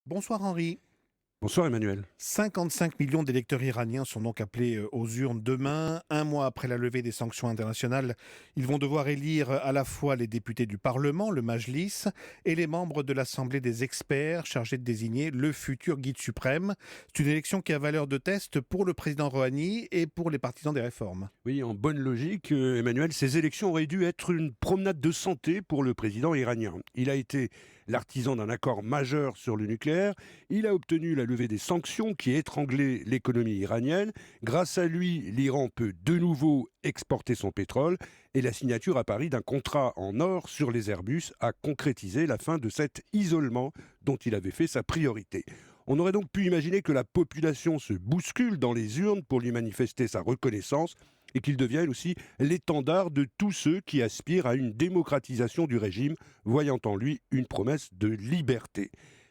Bonsoir Henri. Bonsoir Emmanuel. 55 millions d'électeurs iraniens sont donc appelés aux urnes demain. Un mois après la levée des sanctions internationales, ils vont devoir élire à la fois les députés du Parlement, le Majlis, et les membres de l'Assemblée des experts chargés de désigner le futur guide suprême. C'est une élection qui a valeur de test pour le président Rouhani et pour les partisans des réformes. Oui, en bonne logique, Emmanuel, ces élections auraient dû être une promenade de santé pour le président iranien. Il a été l'artisan d'un accord majeur sur le nucléaire. Il a obtenu la levée des sanctions qui étranglaient l'économie iranienne. Grâce à lui, l'Iran peut de nouveau exporter son pétrole. Et la signature à Paris d'un contrat en or sur les Airbus a concrétisé la fin de cet isolement dont il avait fait sa priorité. On aurait donc pu imaginer que la population se bouscule dans les urnes pour lui manifester sa reconnaissance et qu'il devienne aussi l'étendard de tous ceux qui aspirent à une démocratisation du régime, voyant en lui une promesse de liberté.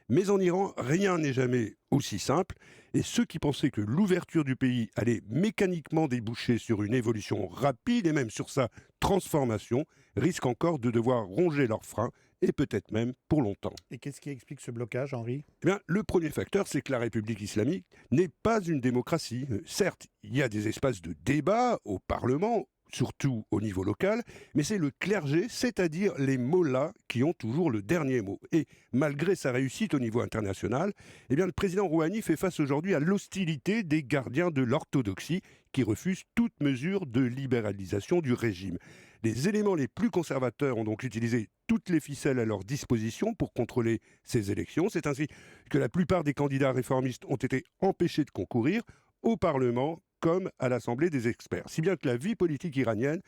Mais en Iran, rien n'est jamais aussi simple, et ceux qui pensaient que l'ouverture du pays allait mécaniquement déboucher sur une évolution rapide et même sur sa transformation, risquent encore de devoir ronger leurs freins, et peut-être même pour longtemps. Et qu'est-ce qui explique ce blocage, Henri ? Eh bien, le premier facteur, c'est que la République islamique n'est pas une démocratie. Certes, il y a des espaces de débat au Parlement, surtout au niveau local, mais c'est le clergé, c'est-à-dire les mollahs, qui ont toujours le dernier mot. Et malgré sa réussite au niveau international, eh bien, le président Rouhani fait face aujourd'hui à l'hostilité des gardiens de l'orthodoxie qui refusent toute mesure de libéralisation du régime. Les éléments les plus conservateurs ont donc utilisé toutes les ficelles à leur disposition pour contrôler ces élections. C'est ainsi que la plupart des candidats réformistes ont été empêchés de concourir au Parlement comme à l'Assemblée des experts. Si bien que la vie politique iranienne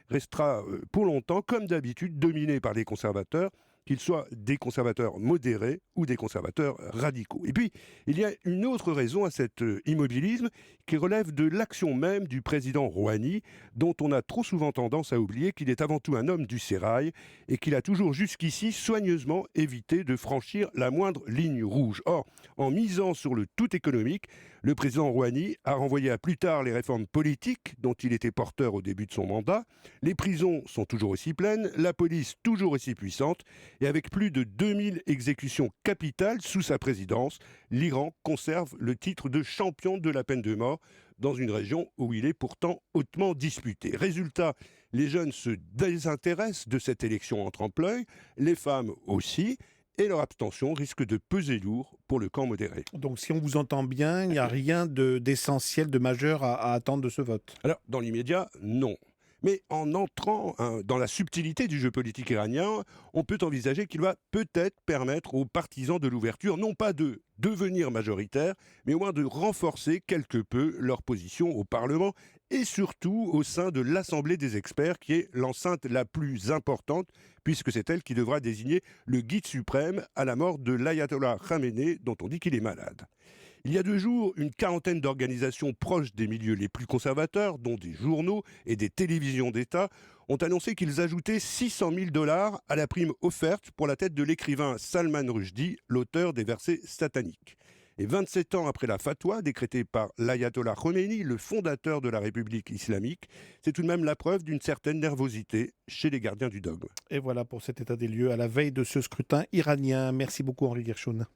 restera pour longtemps, comme d'habitude, dominée par les conservateurs, qu'ils soient des conservateurs modérés ou des conservateurs radicaux. Et puis, il y a une autre raison à cet immobilisme qui relève de l'action même du président Rouhani, dont on a trop souvent tendance à oublier qu'il est avant tout un homme du sérail et qu'il a toujours jusqu'ici soigneusement évité de franchir la moindre ligne rouge. Or, en misant sur le tout économique, le président Rouhani a renvoyé à plus tard les réformes politiques dont il était porteur au début de son mandat. Les prisons sont toujours aussi pleines, la police toujours aussi puissante, et avec plus de 2000 exécutions capitales sous sa présidence, l'Iran conserve le titre de champion de la peine de mort dans une région où il est pourtant hautement disputé. Résultat, les jeunes se désintéressent de cette élection en trompe-l'œil, les femmes aussi, et leur abstention risque de peser lourd pour le camp modéré. Donc si on vous entend bien, il n'y a rien d'essentiel, de majeur à attendre de ce vote. Alors, dans l'immédiat, non. Mais en entrant dans la subtilité du jeu politique iranien, on peut envisager qu'il va peut-être permettre aux partisans de l'ouverture, non pas de devenir majoritaires, mais au moins de renforcer quelque peu leur position au Parlement et surtout au sein de l'Assemblée des experts, qui est l'enceinte la plus importante, puisque c'est elle qui devra désigner le guide suprême à la mort de l'ayatollah Khamenei, dont on dit qu'il est malade. Il y a 2 jours, une quarantaine d'organisations proches des milieux les plus conservateurs, dont des journaux et des télévisions d'État, ont annoncé qu'ils ajoutaient 600 000 $ à la prime offerte pour la tête de l'écrivain Salman Rushdie, l'auteur des versets sataniques. Et 27 ans après la fatwa décrétée par l'ayatollah Khomeini, le fondateur de la République islamique, c'est tout de même la preuve d'une certaine nervosité chez les gardiens du dogme. Et voilà pour cet état des lieux à la veille de ce scrutin iranien. Merci beaucoup Henri Guerchoun.